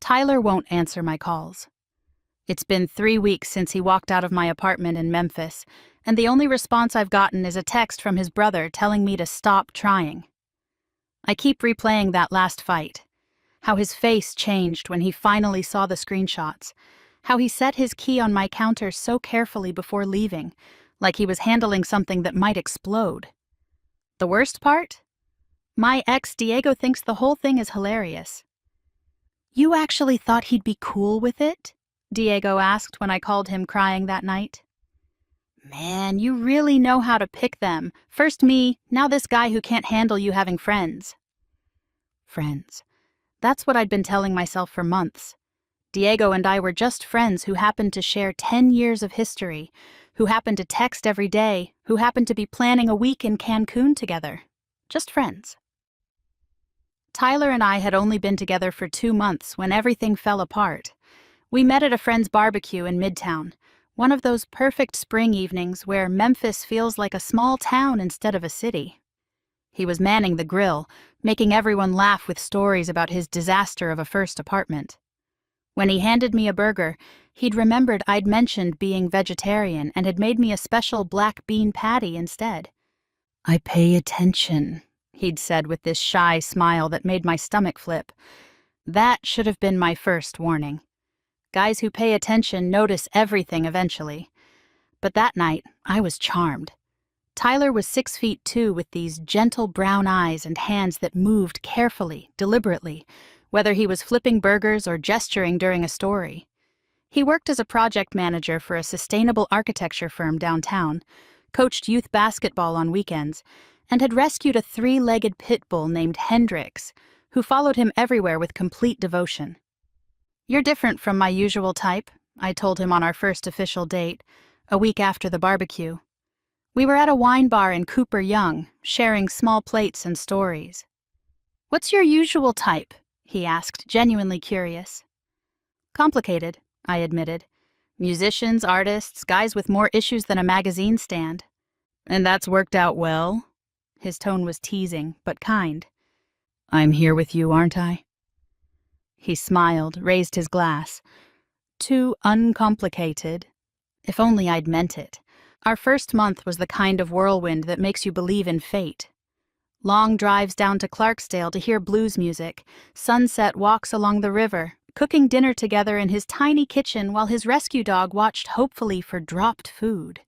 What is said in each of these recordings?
Tyler won't answer my calls. It's been 3 weeks since he walked out of my apartment in Memphis, and the only response I've gotten is a text from his brother telling me to stop trying. I keep replaying that last fight. How his face changed when he finally saw the screenshots. How he set his key on my counter so carefully before leaving, like he was handling something that might explode. The worst part? My ex Diego thinks the whole thing is hilarious. "You actually thought he'd be cool with it?" Diego asked when I called him crying that night. Man, you really know how to pick them. First me, now this guy who can't handle you having friends. Friends. That's what I'd been telling myself for months. Diego and I were just friends who happened to share 10 years of history, who happened to text every day, who happened to be planning a week in Cancun together. Just friends. Tyler and I had only been together for 2 months when everything fell apart. We met at a friend's barbecue in Midtown, one of those perfect spring evenings where Memphis feels like a small town instead of a city. He was manning the grill, making everyone laugh with stories about his disaster of a first apartment. When he handed me a burger, he'd remembered I'd mentioned being vegetarian and had made me a special black bean patty instead. "I pay attention," he'd said with this shy smile that made my stomach flip. That should have been my first warning. Guys who pay attention notice everything eventually. But that night, I was charmed. Tyler was 6'2" with these gentle brown eyes and hands that moved carefully, deliberately, whether he was flipping burgers or gesturing during a story. He worked as a project manager for a sustainable architecture firm downtown, coached youth basketball on weekends, and had rescued a 3-legged pit bull named Hendrix, who followed him everywhere with complete devotion. "You're different from my usual type," I told him on our first official date, a week after the barbecue. We were at a wine bar in Cooper Young, sharing small plates and stories. "What's your usual type?" he asked, genuinely curious. "Complicated," I admitted. "Musicians, artists, guys with more issues than a magazine stand." "And that's worked out well?" His tone was teasing, but kind. "I'm here with you, aren't I?" He smiled, raised his glass. "Too uncomplicated." If only I'd meant it. Our first month was the kind of whirlwind that makes you believe in fate. Long drives down to Clarksdale to hear blues music, sunset walks along the river, cooking dinner together in his tiny kitchen while his rescue dog watched hopefully for dropped food.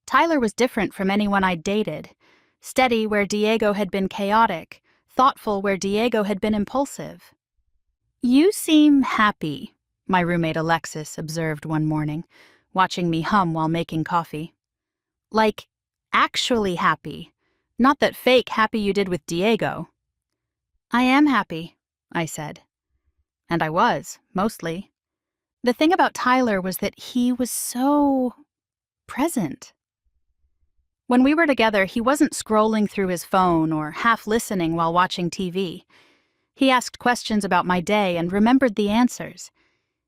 Tyler was different from anyone I'd dated. Steady where Diego had been chaotic, thoughtful where Diego had been impulsive. "You seem happy," my roommate Alexis observed one morning, watching me hum while making coffee. "Like, actually happy. Not that fake happy you did with Diego." "I am happy," I said. And I was, mostly. The thing about Tyler was that he was so present. When we were together, he wasn't scrolling through his phone or half listening while watching TV. He asked questions about my day and remembered the answers.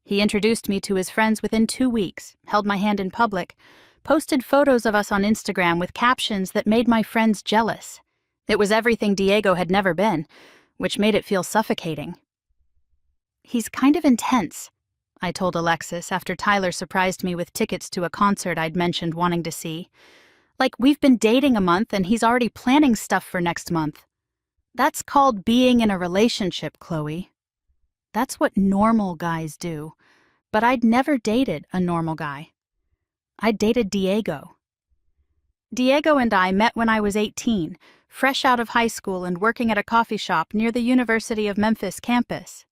He introduced me to his friends within 2 weeks, held my hand in public, posted photos of us on Instagram with captions that made my friends jealous. It was everything Diego had never been, which made it feel suffocating. "He's kind of intense," I told Alexis after Tyler surprised me with tickets to a concert I'd mentioned wanting to see. "Like, we've been dating a month and he's already planning stuff for next month." "That's called being in a relationship, Chloe." That's what normal guys do. But I'd never dated a normal guy. I'd dated Diego. Diego and I met when I was 18, fresh out of high school and working at a coffee shop near the University of Memphis campus.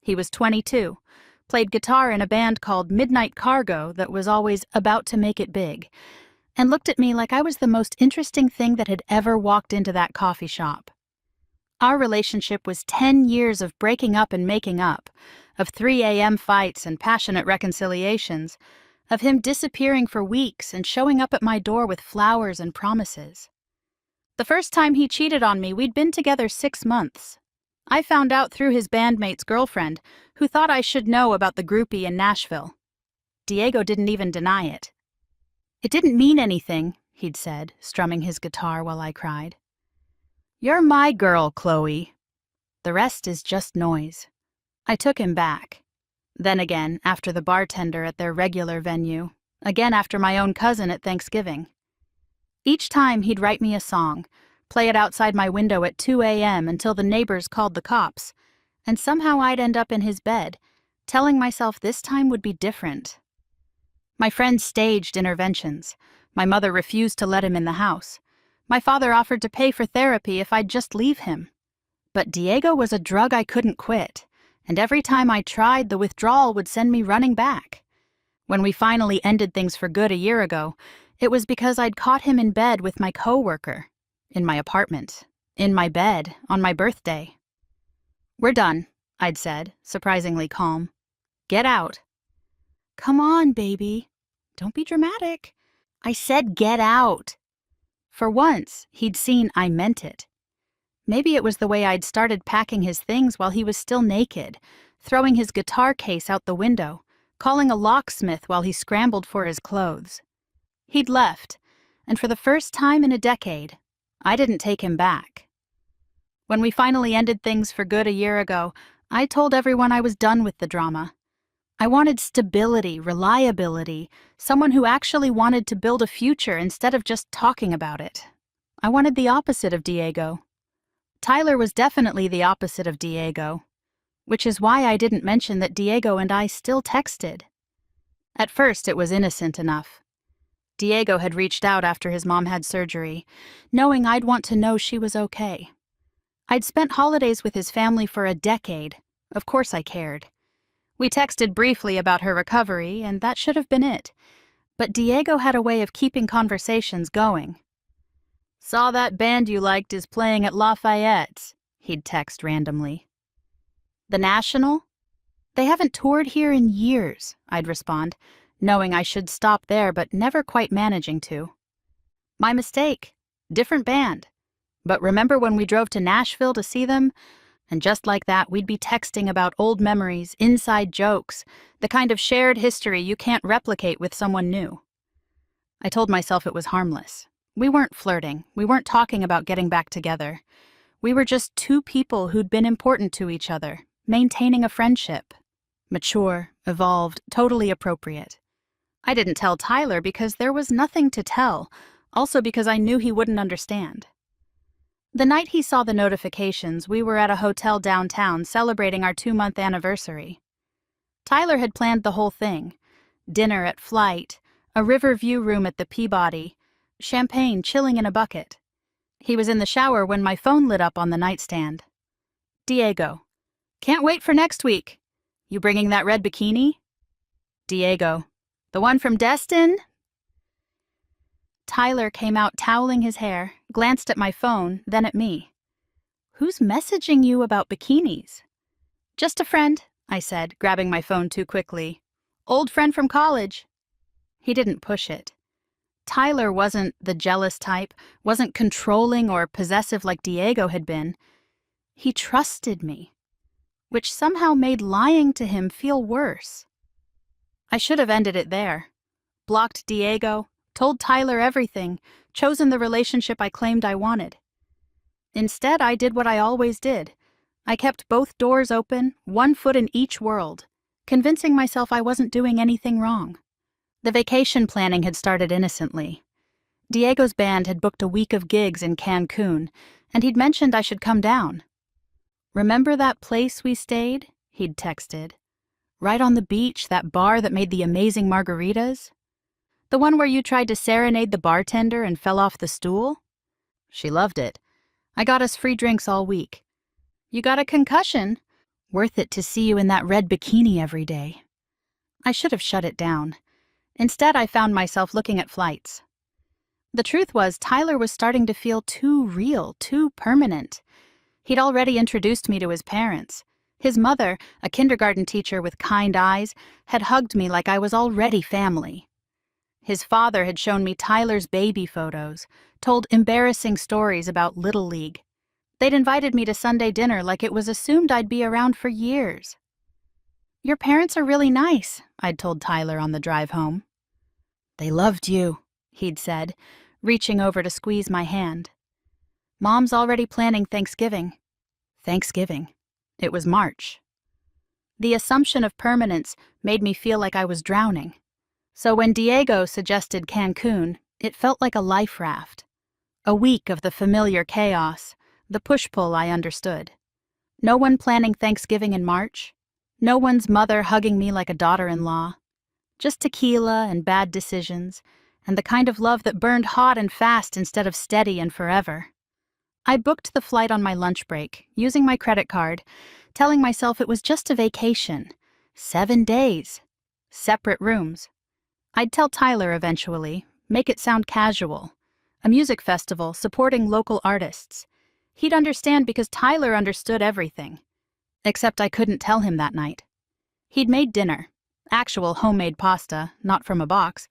He was 22, played guitar in a band called Midnight Cargo that was always about to make it big, and looked at me like I was the most interesting thing that had ever walked into that coffee shop. Our relationship was 10 years of breaking up and making up, of 3 a.m. fights and passionate reconciliations, of him disappearing for weeks and showing up at my door with flowers and promises. The first time he cheated on me, we'd been together 6 months. I found out through his bandmate's girlfriend, who thought I should know about the groupie in Nashville. Diego didn't even deny it. "It didn't mean anything," he'd said, strumming his guitar while I cried. "You're my girl, Chloe. The rest is just noise." I took him back. Then again, after the bartender at their regular venue. Again after my own cousin at Thanksgiving. Each time he'd write me a song, play it outside my window at 2 a.m. until the neighbors called the cops, and somehow I'd end up in his bed, telling myself this time would be different. My friends staged interventions. My mother refused to let him in the house. My father offered to pay for therapy if I'd just leave him. But Diego was a drug I couldn't quit, and every time I tried, the withdrawal would send me running back. When we finally ended things for good a year ago, it was because I'd caught him in bed with my coworker, in my apartment, in my bed, on my birthday. "We're done," I'd said, surprisingly calm. "Get out." "Come on, baby. Don't be dramatic." I said get out. For once, he'd seen I meant it. Maybe it was the way I'd started packing his things while he was still naked, throwing his guitar case out the window, calling a locksmith while he scrambled for his clothes. He'd left, and for the first time in a decade, I didn't take him back. When we finally ended things for good a year ago, I told everyone I was done with the drama. I wanted stability, reliability, someone who actually wanted to build a future instead of just talking about it. I wanted the opposite of Diego. Tyler was definitely the opposite of Diego, which is why I didn't mention that Diego and I still texted. At first, it was innocent enough. Diego had reached out after his mom had surgery, knowing I'd want to know she was okay. I'd spent holidays with his family for a decade. Of course I cared. We texted briefly about her recovery, and that should have been it. But Diego had a way of keeping conversations going. "Saw that band you liked is playing at Lafayette's," he'd text randomly. "The National? They haven't toured here in years," I'd respond, knowing I should stop there but never quite managing to. "My mistake. Different band. But remember when we drove to Nashville to see them? And just like that, we'd be texting about old memories, inside jokes, the kind of shared history you can't replicate with someone new." I told myself it was harmless. We weren't flirting. We weren't talking about getting back together. We were just two people who'd been important to each other, maintaining a friendship. Mature, evolved, totally appropriate. I didn't tell Tyler because there was nothing to tell, also because I knew he wouldn't understand. The night he saw the notifications, we were at a hotel downtown celebrating our 2-month anniversary. Tyler had planned the whole thing. Dinner at Flight, a river view room at the Peabody, champagne chilling in a bucket. He was in the shower when my phone lit up on the nightstand. "Diego, can't wait for next week. You bringing that red bikini?" "Diego, the one from Destin?" Tyler came out toweling his hair, glanced at my phone, then at me. "Who's messaging you about bikinis?" "Just a friend," I said, grabbing my phone too quickly. "Old friend from college." He didn't push it. Tyler wasn't the jealous type, wasn't controlling or possessive like Diego had been. He trusted me, which somehow made lying to him feel worse. I should have ended it there. Blocked Diego, told Tyler everything, chosen the relationship I claimed I wanted. Instead, I did what I always did. I kept both doors open, one foot in each world, convincing myself I wasn't doing anything wrong. The vacation planning had started innocently. Diego's band had booked a week of gigs in Cancun, and he'd mentioned I should come down. "Remember that place we stayed?" he'd texted. "Right on the beach, that bar that made the amazing margaritas? The one where you tried to serenade the bartender and fell off the stool? She loved it. I got us free drinks all week. You got a concussion? Worth it to see you in that red bikini every day." I should have shut it down. Instead, I found myself looking at flights. The truth was, Tyler was starting to feel too real, too permanent. He'd already introduced me to his parents. His mother, a kindergarten teacher with kind eyes, had hugged me like I was already family. His father had shown me Tyler's baby photos, told embarrassing stories about Little League. They'd invited me to Sunday dinner like it was assumed I'd be around for years. "Your parents are really nice," I'd told Tyler on the drive home. "They loved you," he'd said, reaching over to squeeze my hand. "Mom's already planning Thanksgiving." Thanksgiving. It was March. The assumption of permanence made me feel like I was drowning. So when Diego suggested Cancun, it felt like a life raft. A week of the familiar chaos, the push-pull I understood. No one planning Thanksgiving in March. No one's mother hugging me like a daughter-in-law. Just tequila and bad decisions, and the kind of love that burned hot and fast instead of steady and forever. I booked the flight on my lunch break, using my credit card, telling myself it was just a vacation. 7 days. Separate rooms. I'd tell Tyler eventually, make it sound casual. A music festival supporting local artists. He'd understand because Tyler understood everything. Except I couldn't tell him that night. He'd made dinner, actual homemade pasta, not from a box,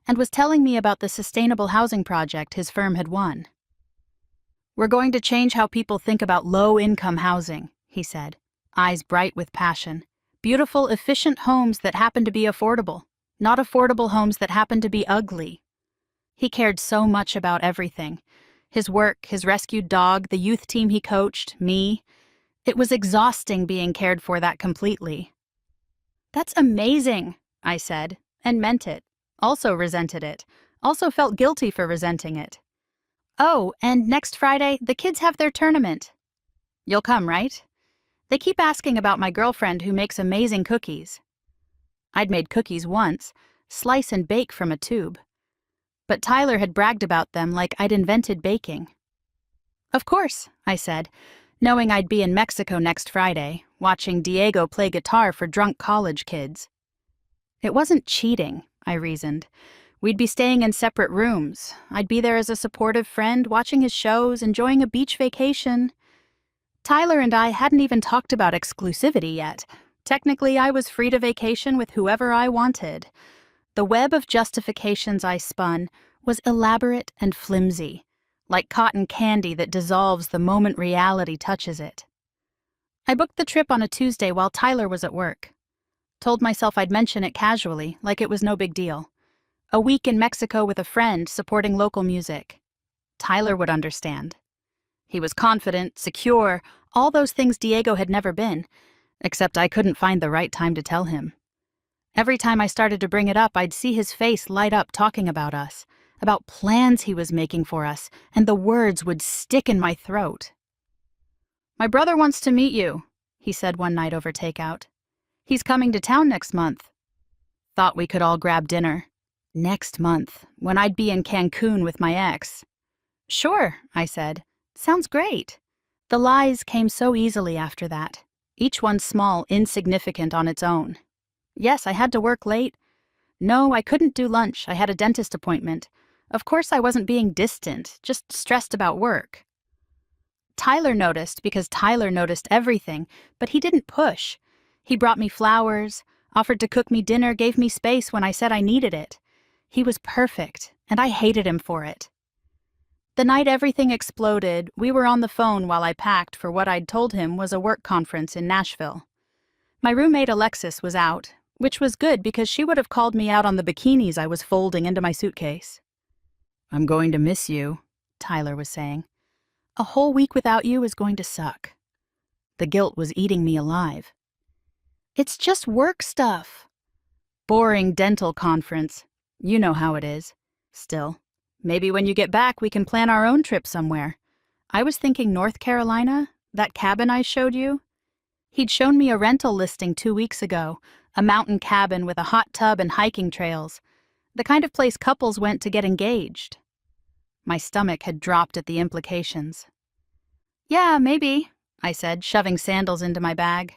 and was telling me about the sustainable housing project his firm had won. "We're going to change how people think about low-income housing," he said, eyes bright with passion. "Beautiful, efficient homes that happen to be affordable, not affordable homes that happen to be ugly." He cared so much about everything. His work, his rescued dog, the youth team he coached, me. It was exhausting being cared for that completely. "That's amazing," I said, and meant it. Also resented it. Also felt guilty for resenting it. "Oh, and next Friday, the kids have their tournament. You'll come, right? They keep asking about my girlfriend who makes amazing cookies." I'd made cookies once, slice and bake from a tube. But Tyler had bragged about them like I'd invented baking. "Of course," I said, knowing I'd be in Mexico next Friday, watching Diego play guitar for drunk college kids. It wasn't cheating, I reasoned. We'd be staying in separate rooms. I'd be there as a supportive friend, watching his shows, enjoying a beach vacation. Tyler and I hadn't even talked about exclusivity yet. Technically, I was free to vacation with whoever I wanted. The web of justifications I spun was elaborate and flimsy, like cotton candy that dissolves the moment reality touches it. I booked the trip on a Tuesday while Tyler was at work. Told myself I'd mention it casually, like it was no big deal. A week in Mexico with a friend supporting local music. Tyler would understand. He was confident, secure, all those things Diego had never been, except I couldn't find the right time to tell him. Every time I started to bring it up, I'd see his face light up talking about us, about plans he was making for us, and the words would stick in my throat. "My brother wants to meet you," he said one night over takeout. "He's coming to town next month." Thought we could all grab dinner. Next month, when I'd be in Cancun with my ex. "Sure," I said. "Sounds great." The lies came so easily after that, each one small, insignificant on its own. Yes, I had to work late. No, I couldn't do lunch. I had a dentist appointment. Of course I wasn't being distant, just stressed about work. Tyler noticed because Tyler noticed everything, but he didn't push. He brought me flowers, offered to cook me dinner, gave me space when I said I needed it. He was perfect, and I hated him for it. The night everything exploded, we were on the phone while I packed for what I'd told him was a work conference in Nashville. My roommate Alexis was out, which was good because she would have called me out on the bikinis I was folding into my suitcase. "I'm going to miss you," Tyler was saying. "A whole week without you is going to suck." The guilt was eating me alive. "It's just work stuff." "Boring dental conference. You know how it is. Still, maybe when you get back we can plan our own trip somewhere. I was thinking North Carolina, that cabin I showed you." He'd shown me a rental listing 2 weeks ago, a mountain cabin with a hot tub and hiking trails, the kind of place couples went to get engaged. My stomach had dropped at the implications. "Yeah, maybe," I said, shoving sandals into my bag.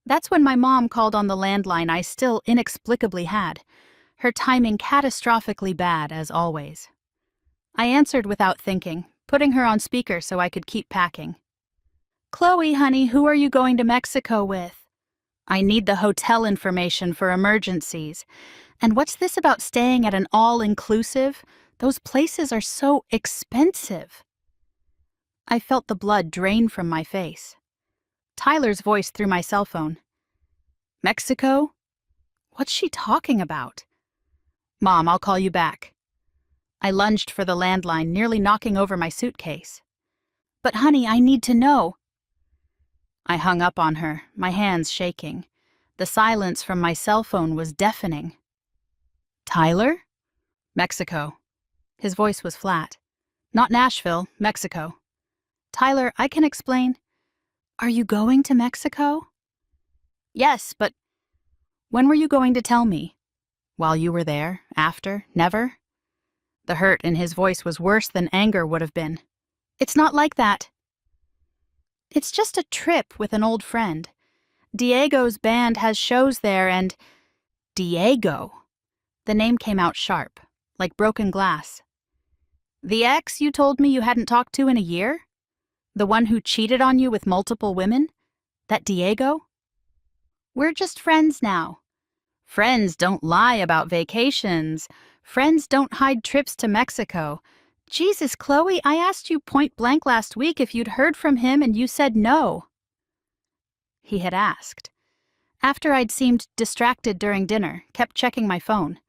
That's when my mom called on the landline I still inexplicably had, her timing catastrophically bad, as always. I answered without thinking, putting her on speaker so I could keep packing. "Chloe, honey, who are you going to Mexico with?" I need the hotel information for emergencies. And what's this about staying at an all-inclusive? Those places are so expensive. I felt the blood drain from my face. Tyler's voice through my cell phone. "Mexico? What's she talking about?" "Mom, I'll call you back." I lunged for the landline, nearly knocking over my suitcase. "But honey, I need to know." I hung up on her, my hands shaking. The silence from my cell phone was deafening. Tyler? Mexico. His voice was flat. Not Nashville, Mexico. Tyler, I can explain. Are you going to Mexico? Yes, but when were you going to tell me? While you were there? After? Never? The hurt in his voice was worse than anger would have been. It's not like that. It's just a trip with an old friend. Diego's band has shows there and... Diego. The name came out sharp, like broken glass. The ex you told me you hadn't talked to in a year? The one who cheated on you with multiple women? That Diego? We're just friends now. Friends don't lie about vacations. Friends don't hide trips to Mexico. Jesus, Chloe, I asked you point blank last week if you'd heard from him and you said no. He had asked. After I'd seemed distracted during dinner, kept checking my phone.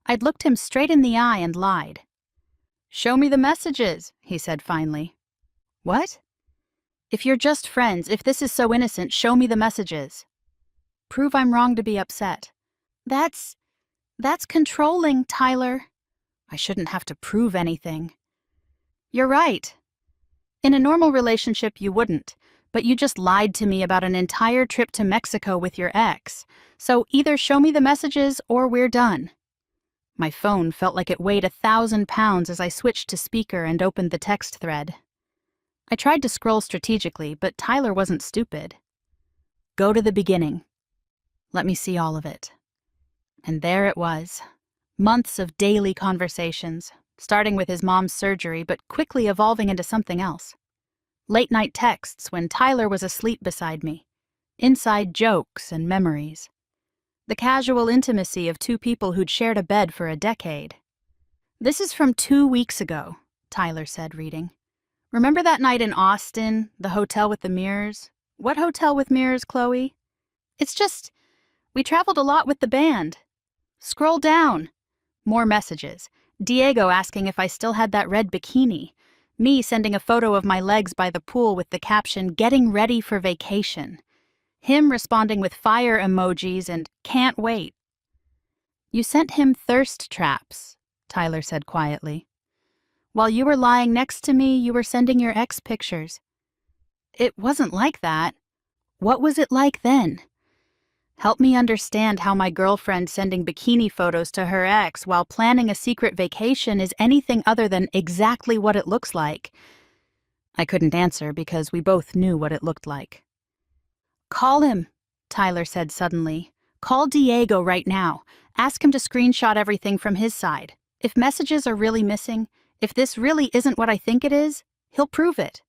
I'd looked him straight in the eye and lied. Show me the messages, he said finally. What? If you're just friends, if this is so innocent, show me the messages. Prove I'm wrong to be upset. That's controlling, Tyler. I shouldn't have to prove anything. You're right. In a normal relationship, you wouldn't, but you just lied to me about an entire trip to Mexico with your ex. So either show me the messages or we're done. My phone felt like it weighed 1,000 pounds as I switched to speaker and opened the text thread. I tried to scroll strategically, but Tyler wasn't stupid. Go to the beginning. Let me see all of it. And there it was. Months of daily conversations, starting with his mom's surgery, but quickly evolving into something else. Late-night texts when Tyler was asleep beside me. Inside jokes and memories. The casual intimacy of two people who'd shared a bed for a decade. This is from 2 weeks ago, Tyler said, reading. Remember that night in Austin, the hotel with the mirrors? What hotel with mirrors, Chloe? It's just, we traveled a lot with the band. Scroll down. More messages. Diego asking if I still had that red bikini. Me sending a photo of my legs by the pool with the caption, "Getting ready for vacation." Him responding with fire emojis and "can't wait." You sent him thirst traps, Tyler said quietly. While you were lying next to me, you were sending your ex pictures. It wasn't like that. What was it like then? Help me understand how my girlfriend sending bikini photos to her ex while planning a secret vacation is anything other than exactly what it looks like. I couldn't answer because we both knew what it looked like. Call him, Tyler said suddenly. Call Diego right now. Ask him to screenshot everything from his side. If messages are really missing, if this really isn't what I think it is, he'll prove it.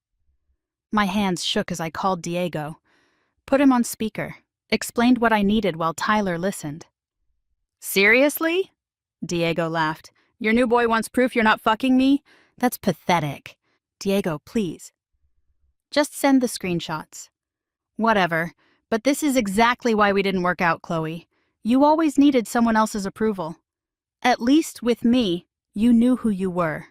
My hands shook as I called Diego. Put him on speaker. Explained what I needed while Tyler listened. Seriously? Diego laughed. Your new boy wants proof you're not fucking me? That's pathetic. Diego, please. Just send the screenshots. Whatever, but this is exactly why we didn't work out, Chloe. You always needed someone else's approval. At least with me, you knew who you were.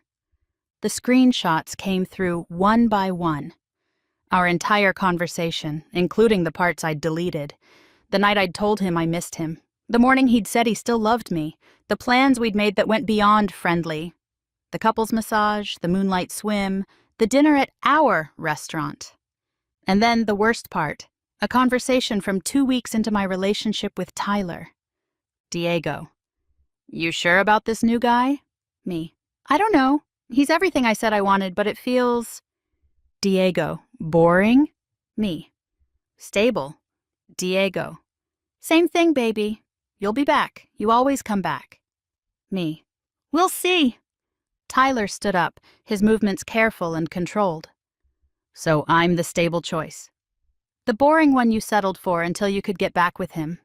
The screenshots came through one by one. Our entire conversation, including the parts I'd deleted. The night I'd told him I missed him. The morning he'd said he still loved me. The plans we'd made that went beyond friendly. The couple's massage, the moonlight swim, the dinner at our restaurant. And then the worst part, a conversation from 2 weeks into my relationship with Tyler. Diego. You sure about this new guy? Me. I don't know. He's everything I said I wanted, but it feels... Diego. Boring? Me. Stable. Diego. Same thing, baby. You'll be back. You always come back. Me. We'll see. Tyler stood up, his movements careful and controlled. So I'm the stable choice. The boring one you settled for until you could get back with him.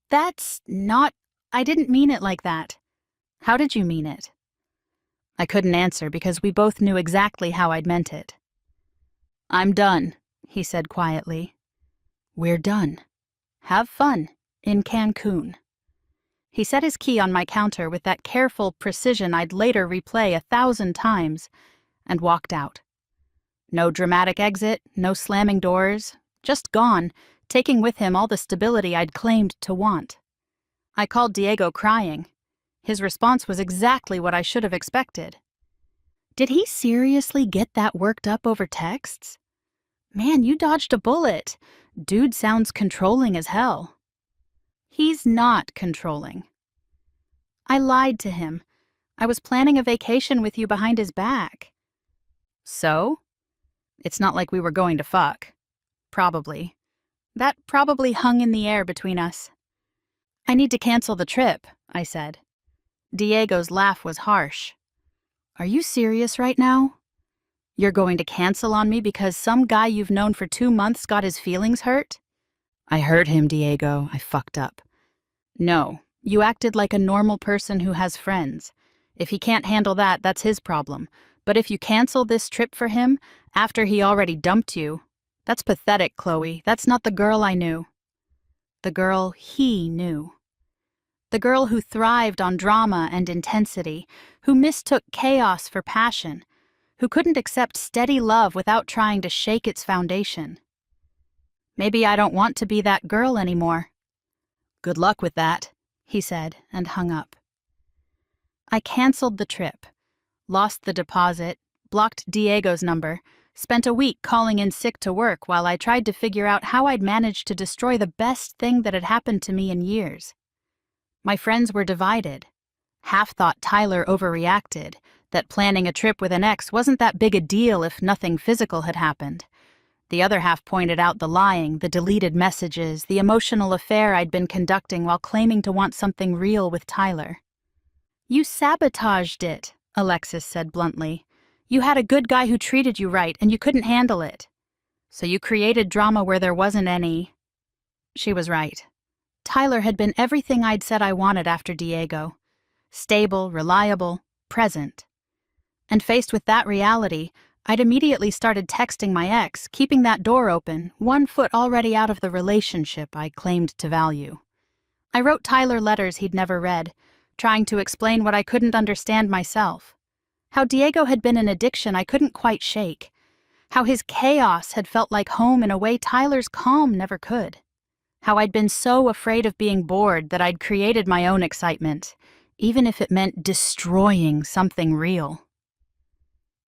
That's not... I didn't mean it like that. How did you mean it? I couldn't answer because we both knew exactly how I'd meant it. I'm done, he said quietly. We're done. Have fun in Cancun. He set his key on my counter with that careful precision I'd later replay 1,000 times and walked out. No dramatic exit, no slamming doors, Just gone, taking with him all the stability I'd claimed to want. I called Diego crying. His response was exactly what I should have expected. Did he seriously get that worked up over texts? Man, you dodged a bullet. Dude sounds controlling as hell. He's not controlling. I lied to him. I was planning a vacation with you behind his back. So? It's not like we were going to fuck. Probably. That probably hung in the air between us. I need to cancel the trip, I said. Diego's laugh was harsh. Are you serious right now? You're going to cancel on me because some guy you've known for 2 months got his feelings hurt? I hurt him, Diego. I fucked up. No, you acted like a normal person who has friends. If he can't handle that, that's his problem. But if you cancel this trip for him, after he already dumped you, that's pathetic, Chloe. That's not the girl I knew. The girl he knew. The girl who thrived on drama and intensity, who mistook chaos for passion, who couldn't accept steady love without trying to shake its foundation. Maybe I don't want to be that girl anymore. Good luck with that, he said, and hung up. I canceled the trip, lost the deposit, blocked Diego's number, spent a week calling in sick to work while I tried to figure out how I'd managed to destroy the best thing that had happened to me in years. My friends were divided. Half thought Tyler overreacted, that planning a trip with an ex wasn't that big a deal if nothing physical had happened. The other half pointed out the lying, the deleted messages, the emotional affair I'd been conducting while claiming to want something real with Tyler. You sabotaged it, Alexis said bluntly. You had a good guy who treated you right, and you couldn't handle it. So you created drama where there wasn't any. She was right. Tyler had been everything I'd said I wanted after Diego. Stable, reliable, present. And faced with that reality, I'd immediately started texting my ex, keeping that door open, 1 foot already out of the relationship I claimed to value. I wrote Tyler letters he'd never read, trying to explain what I couldn't understand myself. How Diego had been an addiction I couldn't quite shake. How his chaos had felt like home in a way Tyler's calm never could. How I'd been so afraid of being bored that I'd created my own excitement, even if it meant destroying something real.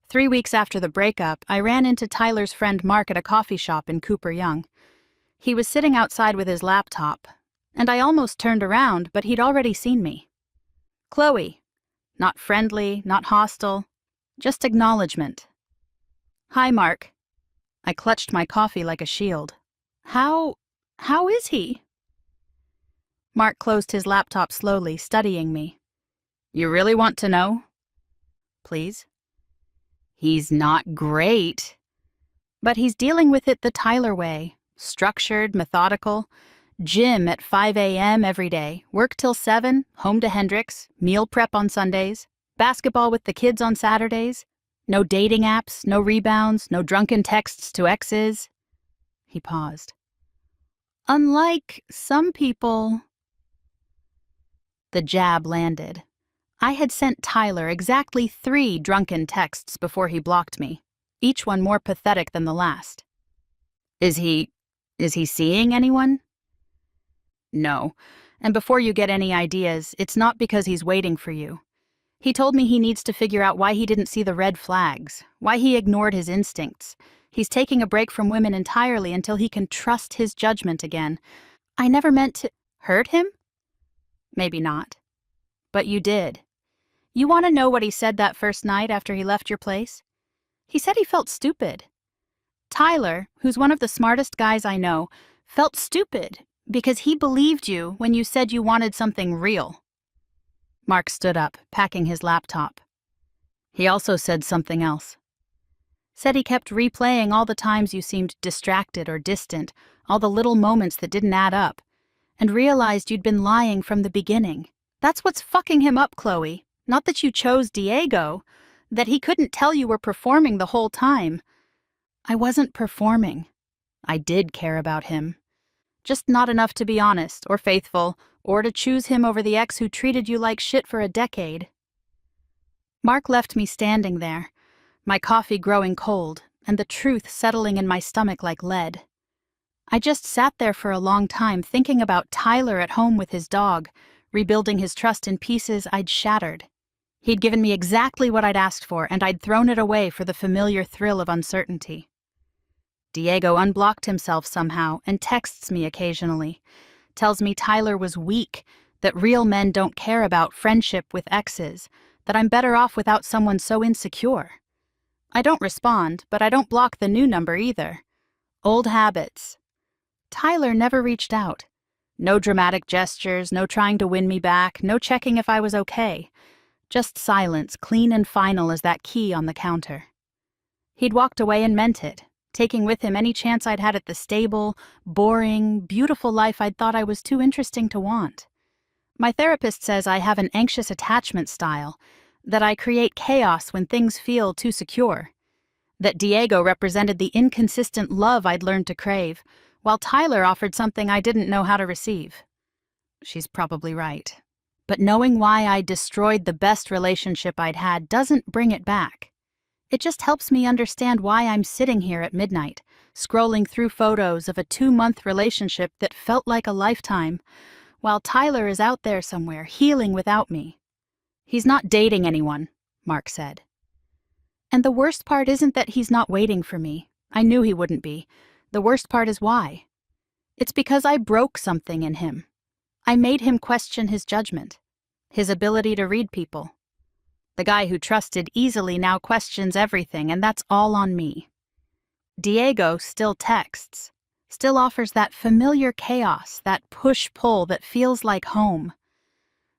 3 weeks after the breakup, I ran into Tyler's friend Mark at a coffee shop in Cooper Young. He was sitting outside with his laptop, and I almost turned around, but he'd already seen me. Chloe. Not friendly, not hostile, just acknowledgement. Hi, Mark. I clutched my coffee like a shield. How is he? Mark closed his laptop slowly, studying me. You really want to know? Please. He's not great, but he's dealing with it the Tyler way, structured, methodical, gym at 5 a.m. every day, work till 7, home to Hendrix, meal prep on Sundays, basketball with the kids on Saturdays, no dating apps, no rebounds, no drunken texts to exes. He paused. Unlike some people... The jab landed. I had sent Tyler exactly 3 drunken texts before he blocked me, each one more pathetic than the last. Is he seeing anyone? No, and before you get any ideas, it's not because he's waiting for you. He told me he needs to figure out why he didn't see the red flags, why he ignored his instincts. He's taking a break from women entirely until he can trust his judgment again. I never meant to hurt him? Maybe not. But you did. You want to know what he said that first night after he left your place? He said he felt stupid. Tyler, who's one of the smartest guys I know, felt stupid because he believed you when you said you wanted something real. Mark stood up, packing his laptop. He also said something else. Said he kept replaying all the times you seemed distracted or distant, all the little moments that didn't add up, and realized you'd been lying from the beginning. That's what's fucking him up, Chloe. Not that you chose Diego, that he couldn't tell you were performing the whole time. I wasn't performing. I did care about him. Just not enough to be honest or faithful, or to choose him over the ex who treated you like shit for a decade. Mark left me standing there, my coffee growing cold, and the truth settling in my stomach like lead. I just sat there for a long time thinking about Tyler at home with his dog, rebuilding his trust in pieces I'd shattered. He'd given me exactly what I'd asked for, and I'd thrown it away for the familiar thrill of uncertainty. Diego unblocked himself somehow and texts me occasionally, tells me Tyler was weak, that real men don't care about friendship with exes, that I'm better off without someone so insecure. I don't respond, but I don't block the new number either. Old habits. Tyler never reached out. No dramatic gestures, no trying to win me back, no checking if I was okay. Just silence, clean and final as that key on the counter. He'd walked away and meant it, taking with him any chance I'd had at the stable, boring, beautiful life I'd thought I was too interesting to want. My therapist says I have an anxious attachment style, that I create chaos when things feel too secure, that Diego represented the inconsistent love I'd learned to crave, while Tyler offered something I didn't know how to receive. She's probably right. But knowing why I destroyed the best relationship I'd had doesn't bring it back. It just helps me understand why I'm sitting here at midnight, scrolling through photos of a 2-month relationship that felt like a lifetime, while Tyler is out there somewhere, healing without me. He's not dating anyone, Mark said. And the worst part isn't that he's not waiting for me. I knew he wouldn't be. The worst part is why. It's because I broke something in him. I made him question his judgment, his ability to read people. The guy who trusted easily now questions everything, and that's all on me. Diego still texts, still offers that familiar chaos, that push-pull that feels like home.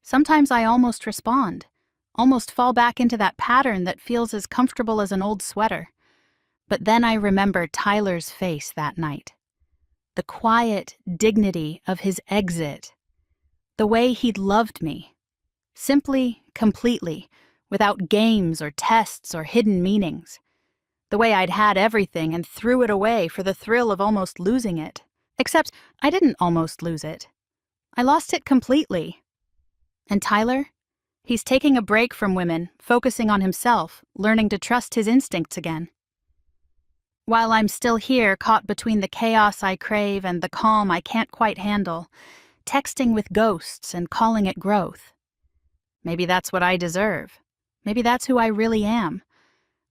Sometimes I almost respond, almost fall back into that pattern that feels as comfortable as an old sweater. But then I remember Tyler's face that night. The quiet dignity of his exit. The way he'd loved me. Simply, completely, without games or tests or hidden meanings. The way I'd had everything and threw it away for the thrill of almost losing it. Except I didn't almost lose it. I lost it completely. And Tyler? He's taking a break from women, focusing on himself, learning to trust his instincts again. While I'm still here, caught between the chaos I crave and the calm I can't quite handle, texting with ghosts and calling it growth. Maybe that's what I deserve. Maybe that's who I really am.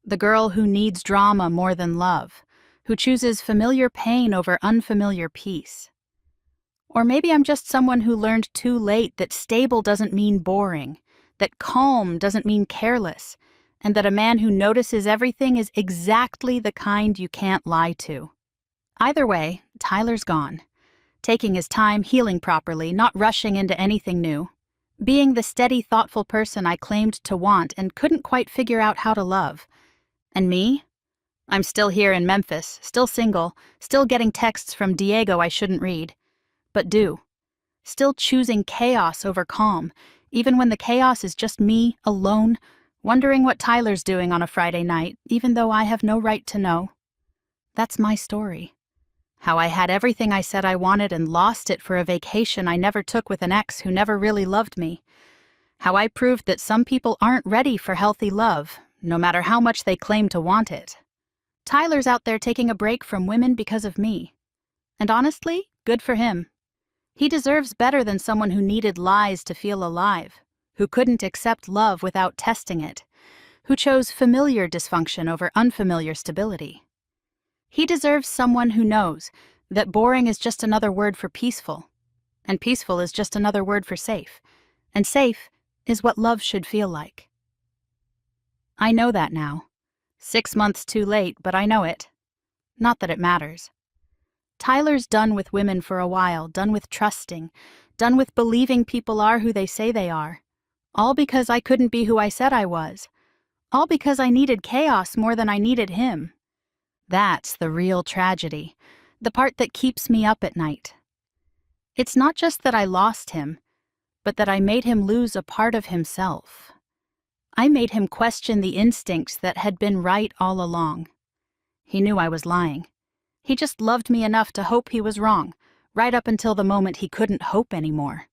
The girl who needs drama more than love, who chooses familiar pain over unfamiliar peace. Or maybe I'm just someone who learned too late that stable doesn't mean boring, that calm doesn't mean careless, and that a man who notices everything is exactly the kind you can't lie to. Either way, Tyler's gone. Taking his time, healing properly, not rushing into anything new. Being the steady, thoughtful person I claimed to want and couldn't quite figure out how to love. And me? I'm still here in Memphis, still single, still getting texts from Diego I shouldn't read. But do. Still choosing chaos over calm, even when the chaos is just me, alone, wondering what Tyler's doing on a Friday night, even though I have no right to know. That's my story. How I had everything I said I wanted and lost it for a vacation I never took with an ex who never really loved me. How I proved that some people aren't ready for healthy love, no matter how much they claim to want it. Tyler's out there taking a break from women because of me. And honestly, good for him. He deserves better than someone who needed lies to feel alive, who couldn't accept love without testing it, who chose familiar dysfunction over unfamiliar stability. He deserves someone who knows that boring is just another word for peaceful, and peaceful is just another word for safe, and safe is what love should feel like. I know that now. 6 months too late, but I know it. Not that it matters. Tyler's done with women for a while, done with trusting, done with believing people are who they say they are. All because I couldn't be who I said I was. All because I needed chaos more than I needed him. That's the real tragedy, the part that keeps me up at night. It's not just that I lost him, but that I made him lose a part of himself. I made him question the instincts that had been right all along. He knew I was lying. He just loved me enough to hope he was wrong, right up until the moment he couldn't hope anymore.